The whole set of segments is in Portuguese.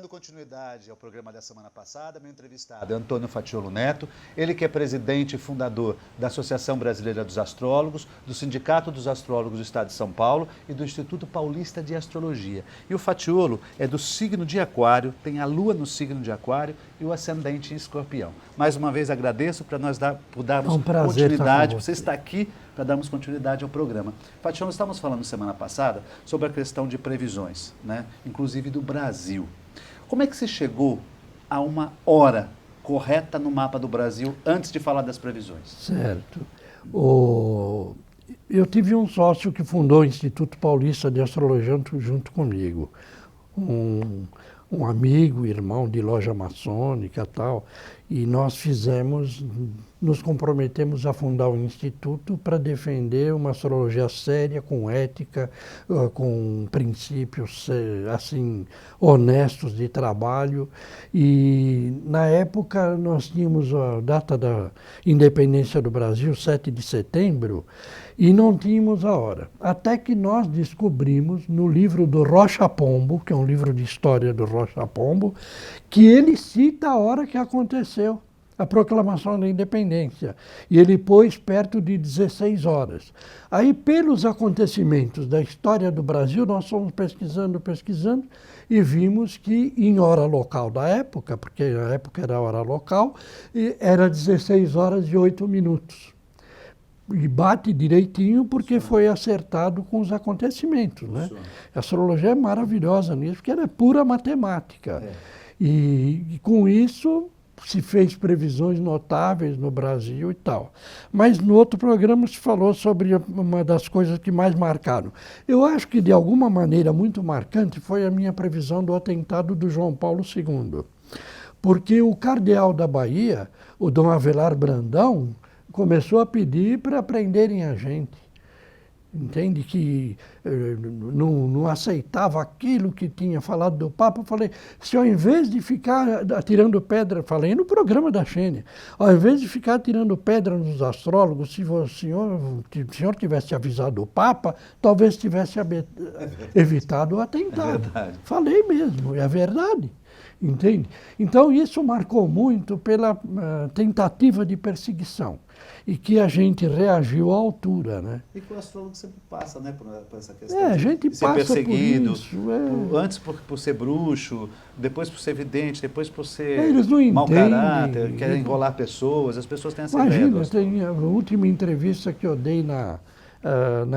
Dando continuidade ao programa da semana passada, meu entrevistado é Antônio Fatiolo Neto, ele que é presidente e fundador da Associação Brasileira dos Astrólogos, do Sindicato dos Astrólogos do Estado de São Paulo e do Instituto Paulista de Astrologia. E o Fatiolo é do signo de Aquário, tem a lua no signo de Aquário e o ascendente em Escorpião. Mais uma vez agradeço para nós darmos continuidade, você está aqui para darmos continuidade ao programa. Fatiolo, estávamos falando semana passada sobre a questão de previsões, né? Inclusive do Brasil. Como é que você chegou a uma hora correta no mapa do Brasil antes de falar das previsões? Certo. Eu tive um sócio que fundou o Instituto Paulista de Astrologia junto comigo. Um amigo, irmão de loja maçônica e tal, e nós nos comprometemos a fundar um instituto para defender uma astrologia séria, com ética, com princípios assim honestos de trabalho. E na época nós tínhamos a data da independência do Brasil, 7 de setembro, e não tínhamos a hora. Até que nós descobrimos no livro do Rocha Pombo, que é um livro de história do Rocha Pombo, que ele cita a hora que aconteceu a proclamação da independência. E ele pôs perto de 16 horas. Aí, pelos acontecimentos da história do Brasil, nós fomos pesquisando e vimos que em hora local da época, porque na época era hora local, era 16 horas e 8 minutos. E bate direitinho porque foi acertado com os acontecimentos, né? A astrologia é maravilhosa nisso, porque ela é pura matemática. E com isso se fez previsões notáveis no Brasil e tal. Mas no outro programa se falou sobre uma das coisas que mais marcaram. Eu acho que de alguma maneira muito marcante foi a minha previsão do atentado do João Paulo II. Porque o cardeal da Bahia, o Dom Avelar Brandão, começou a pedir para prenderem a gente. Entende? Que não aceitava aquilo que tinha falado do Papa. Eu falei, se ao invés de ficar atirando pedra, falei no programa da Xênia, ao invés de ficar atirando pedra nos astrólogos, se o senhor tivesse avisado o Papa, talvez tivesse evitado o atentado. Falei mesmo, é verdade. Entende? Então isso marcou muito pela tentativa de perseguição e que a gente reagiu à altura, né? E que o astrólogo sempre passa, né, por essa questão a gente de ser passa perseguido, por isso, antes por ser bruxo, depois por ser vidente, depois por ser eles não mau entendem, caráter, querem enrolar pessoas, as pessoas têm essa ideia. Imagina, tem a última entrevista que eu dei na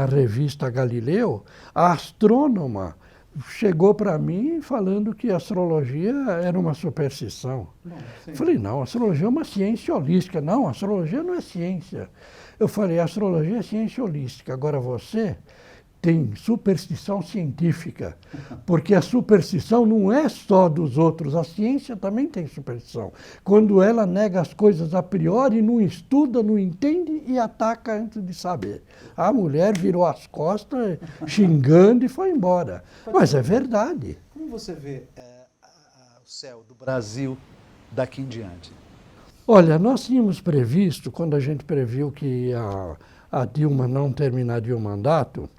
revista Galileu, a astrônoma chegou para mim falando que a astrologia era uma superstição. Falei, não, a astrologia é uma ciência holística. Não, a astrologia não é ciência. Eu falei, a astrologia é ciência holística. Agora você tem superstição científica, porque a superstição não é só dos outros, a ciência também tem superstição. Quando ela nega as coisas a priori, não estuda, não entende e ataca antes de saber. A mulher virou as costas, xingando e foi embora. Mas é verdade. Como você vê o céu do Brasil daqui em diante? Olha, nós tínhamos previsto, quando a gente previu que a Dilma não terminaria o mandato,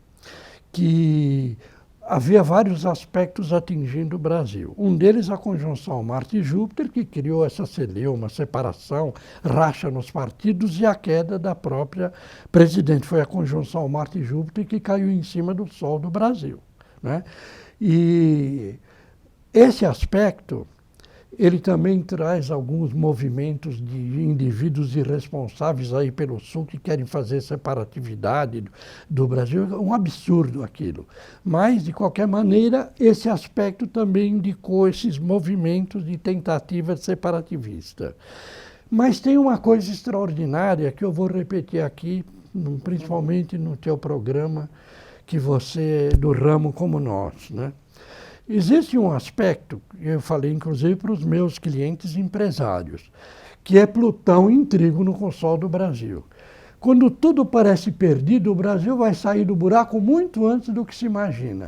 que havia vários aspectos atingindo o Brasil. Um deles a conjunção Marte e Júpiter, que criou essa celeuma, separação, racha nos partidos e a queda da própria presidente. Foi a conjunção Marte e Júpiter que caiu em cima do Sol do Brasil, né? E esse aspecto, ele também traz alguns movimentos de indivíduos irresponsáveis aí pelo Sul que querem fazer separatividade do Brasil. É um absurdo aquilo. Mas, de qualquer maneira, esse aspecto também indicou esses movimentos de tentativa separativista. Mas tem uma coisa extraordinária que eu vou repetir aqui, principalmente no teu programa, que você é do ramo como nós, né? Existe um aspecto, eu falei inclusive para os meus clientes empresários, que é Plutão em trígono com o Sol do Brasil. Quando tudo parece perdido, o Brasil vai sair do buraco muito antes do que se imagina.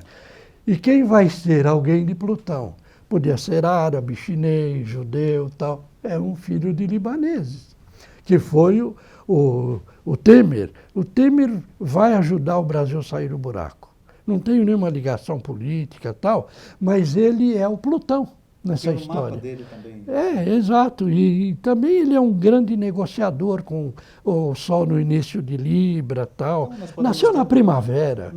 E quem vai ser alguém de Plutão? Podia ser árabe, chinês, judeu, tal. É um filho de libaneses, que foi o Temer. O Temer vai ajudar o Brasil a sair do buraco. Não tenho nenhuma ligação política e tal, mas ele é o Plutão. nessa o história. mapa dele também. Exato. E também ele é um grande negociador com o Sol no início de Libra tal. Então, nós podemos Nasceu na também- primavera.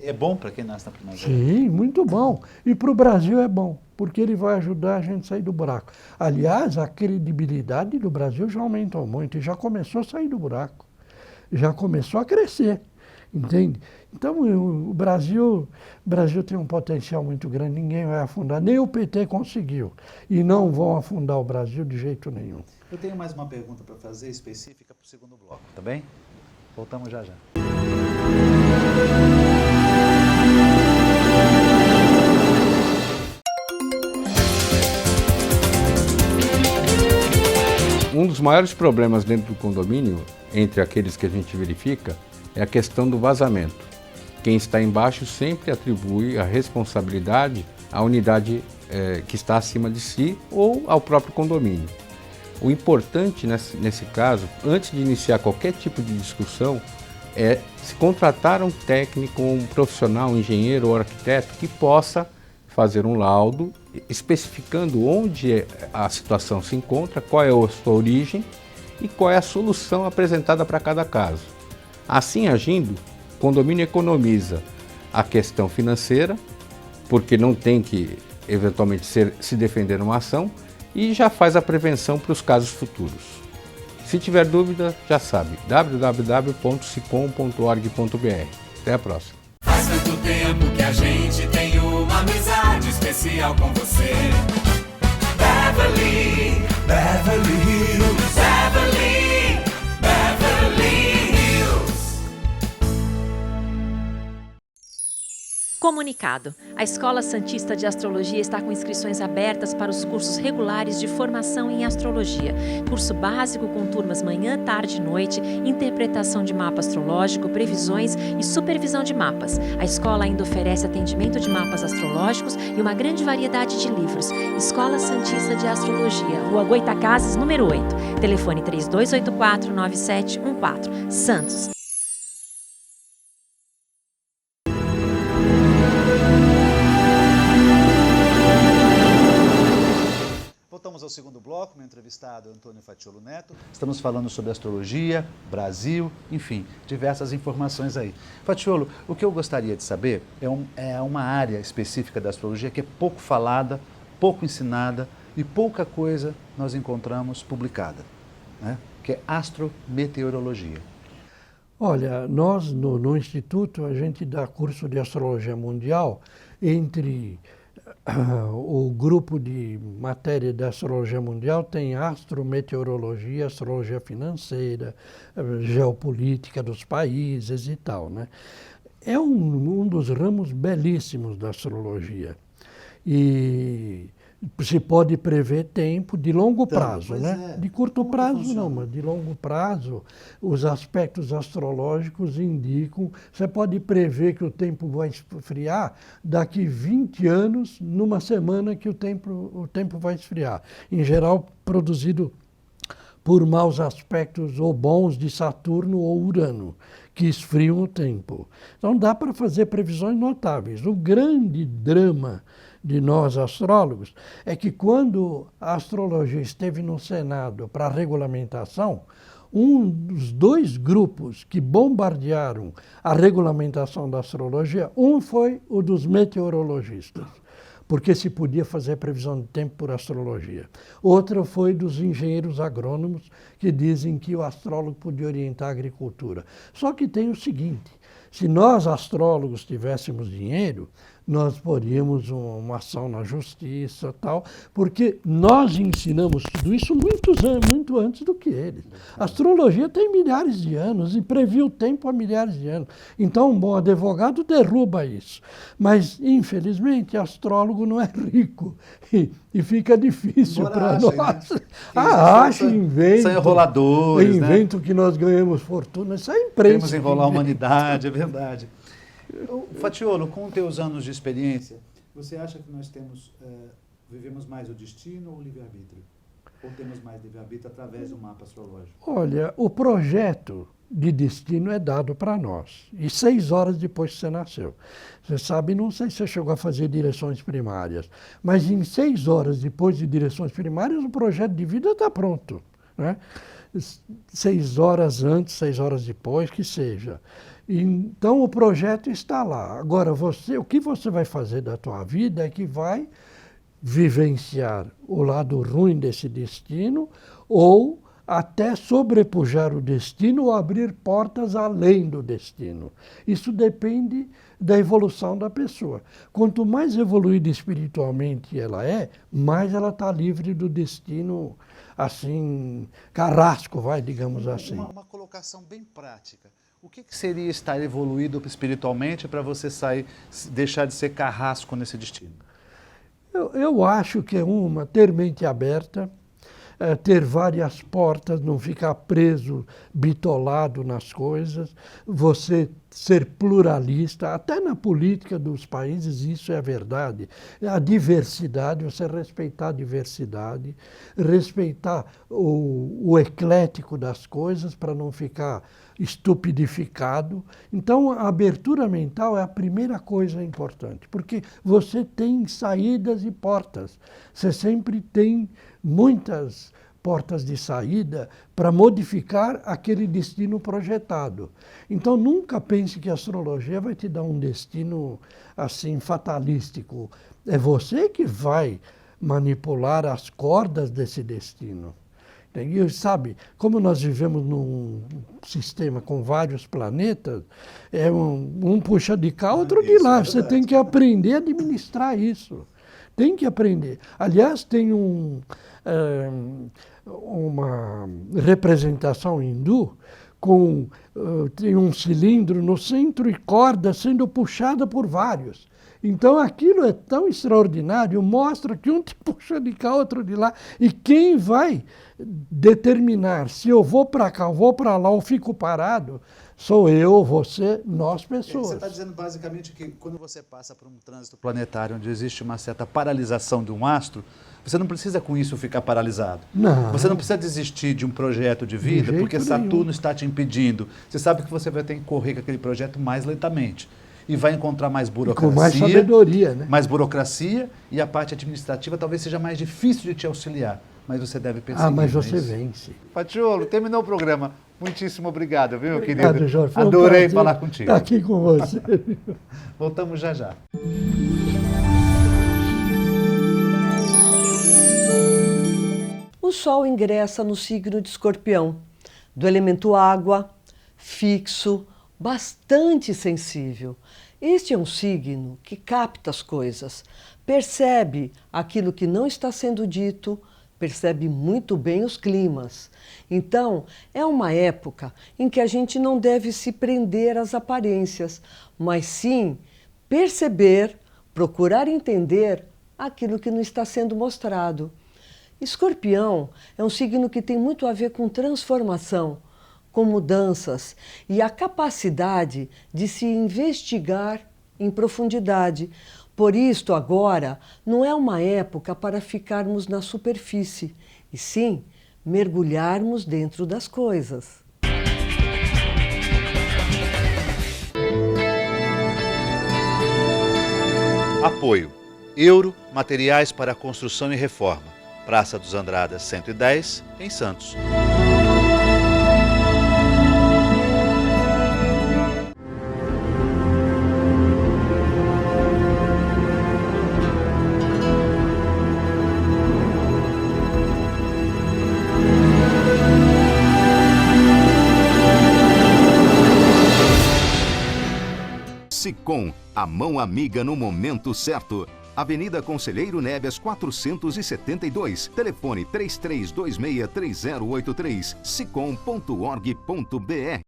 É bom para quem nasce na primavera. Sim, muito bom. E para o Brasil é bom, porque ele vai ajudar a gente a sair do buraco. Aliás, a credibilidade do Brasil já aumentou muito e já começou a sair do buraco. Já começou a crescer, entende? Então, o Brasil tem um potencial muito grande, ninguém vai afundar, nem o PT conseguiu. E não vão afundar o Brasil de jeito nenhum. Eu tenho mais uma pergunta para fazer específica para o segundo bloco, tá bem? Voltamos já já. Um dos maiores problemas dentro do condomínio, entre aqueles que a gente verifica, é a questão do vazamento. Quem está embaixo sempre atribui a responsabilidade à unidade que está acima de si ou ao próprio condomínio. O importante nesse caso, antes de iniciar qualquer tipo de discussão, é se contratar um técnico, um profissional, um engenheiro ou arquiteto que possa fazer um laudo especificando onde a situação se encontra, qual é a sua origem e qual é a solução apresentada para cada caso. Assim agindo, o condomínio economiza a questão financeira, porque não tem que eventualmente se defender numa ação, e já faz a prevenção para os casos futuros. Se tiver dúvida, já sabe, www.sicom.org.br. Até a próxima. Faz tanto tempo que a gente tem uma amizade especial com você. Beverly, Beverly Hills, Beverly, Beverly Hills. Comunicado. A Escola Santista de Astrologia está com inscrições abertas para os cursos regulares de formação em astrologia. Curso básico com turmas manhã, tarde e noite, interpretação de mapa astrológico, previsões e supervisão de mapas. A escola ainda oferece atendimento de mapas astrológicos e uma grande variedade de livros. Escola Santista de Astrologia, Rua Goitacazes, número 8. Telefone 3284-9714. Santos. Voltamos ao segundo bloco, meu entrevistado é Antônio Fatiolo Neto. Estamos falando sobre astrologia, Brasil, enfim, diversas informações aí. Fatiolo, o que eu gostaria de saber é uma área específica da astrologia que é pouco falada, pouco ensinada e pouca coisa nós encontramos publicada, né? Que é astrometeorologia. Olha, nós no Instituto, a gente dá curso de Astrologia Mundial entre o grupo de matéria da Astrologia Mundial tem astrometeorologia, astrologia financeira, geopolítica dos países e tal, né? É um dos ramos belíssimos da astrologia. E se pode prever tempo de longo prazo, né? De curto prazo não, mas de longo prazo, os aspectos astrológicos indicam, você pode prever que o tempo vai esfriar daqui 20 anos, numa semana que o tempo vai esfriar. Em geral, produzido por maus aspectos ou bons de Saturno ou Urano, que esfriam o tempo. Então dá para fazer previsões notáveis. O grande drama de nós astrólogos é que quando a astrologia esteve no Senado para regulamentação, um dos dois grupos que bombardearam a regulamentação da astrologia, um foi o dos meteorologistas, porque se podia fazer previsão de tempo por astrologia. Outra foi dos engenheiros agrônomos, que dizem que o astrólogo podia orientar a agricultura. Só que tem o seguinte, se nós astrólogos tivéssemos dinheiro, nós poríamos uma ação na justiça e tal, porque nós ensinamos tudo isso muito antes do que eles. A astrologia tem milhares de anos e previu o tempo há milhares de anos. Então, um bom advogado derruba isso. Mas, infelizmente, astrólogo não é rico e fica difícil para nós. Né? Acha, invento. São enroladores, invento que nós ganhamos fortuna. Isso é imprensa. Temos enrolar a humanidade, é verdade. Fatiolo, com teus anos de experiência, você acha que nós vivemos mais o destino ou o livre-arbítrio? Ou temos mais livre-arbítrio através do mapa astrológico? Olha, o projeto de destino é dado para nós. E 6 horas depois que você nasceu. Você sabe, não sei se você chegou a fazer direções primárias, mas em 6 horas depois de direções primárias, o projeto de vida está pronto, né? 6 horas antes, 6 horas depois, que seja. Então o projeto está lá. Agora, o que você vai fazer da tua vida é que vai vivenciar o lado ruim desse destino ou até sobrepujar o destino ou abrir portas além do destino. Isso depende da evolução da pessoa. Quanto mais evoluída espiritualmente ela é, mais ela está livre do destino, assim, carrasco, digamos assim. Uma colocação bem prática. O que seria estar evoluído espiritualmente para você deixar de ser carrasco nesse destino? Eu acho que é ter mente aberta, ter várias portas, não ficar preso, bitolado nas coisas, você ser pluralista, até na política dos países isso é a verdade. A diversidade, você respeitar a diversidade, respeitar o eclético das coisas para não ficar estupidificado. Então, a abertura mental é a primeira coisa importante, porque você tem saídas e portas. Você sempre tem muitas portas de saída para modificar aquele destino projetado. Então, nunca pense que a astrologia vai te dar um destino assim fatalístico. É você que vai manipular as cordas desse destino. E sabe, como nós vivemos num sistema com vários planetas, um puxa de cá, outro de lá. Você tem que aprender a administrar isso. Tem que aprender. Aliás, tem uma representação hindu tem um cilindro no centro e corda sendo puxada por vários. Então aquilo é tão extraordinário, mostra que um te puxa de cá, outro de lá. E quem vai determinar se eu vou para cá, eu vou para lá ou fico parado, sou eu, você, nós pessoas. Você está dizendo basicamente que quando você passa por um trânsito planetário onde existe uma certa paralisação de um astro, você não precisa com isso ficar paralisado. Não. Você não precisa desistir de um projeto de vida porque Saturno nenhum. está te impedindo. Você sabe que você vai ter que correr com aquele projeto mais lentamente. E vai encontrar mais burocracia. Com mais sabedoria, né? Mais burocracia e a parte administrativa talvez seja mais difícil de te auxiliar. Mas você deve pensar mas você vence. Patiolo, terminou o programa. Muitíssimo obrigado, viu, Obrigado, querido? Jorge. Adorei falar contigo. Estar aqui com você. Voltamos já já. O Sol ingressa no signo de Escorpião, do elemento água, fixo, bastante sensível. Este é um signo que capta as coisas, percebe aquilo que não está sendo dito, percebe muito bem os climas. Então, é uma época em que a gente não deve se prender às aparências, mas sim perceber, procurar entender aquilo que não está sendo mostrado. Escorpião é um signo que tem muito a ver com transformação, com mudanças e a capacidade de se investigar em profundidade. Por isto, agora, não é uma época para ficarmos na superfície, e sim mergulharmos dentro das coisas. Apoio. Euro, materiais para construção e reforma. Praça dos Andradas, 110, em Santos. Sicom, a mão amiga no momento certo. Avenida Conselheiro Neves 472, telefone 33263083, sicom.org.br.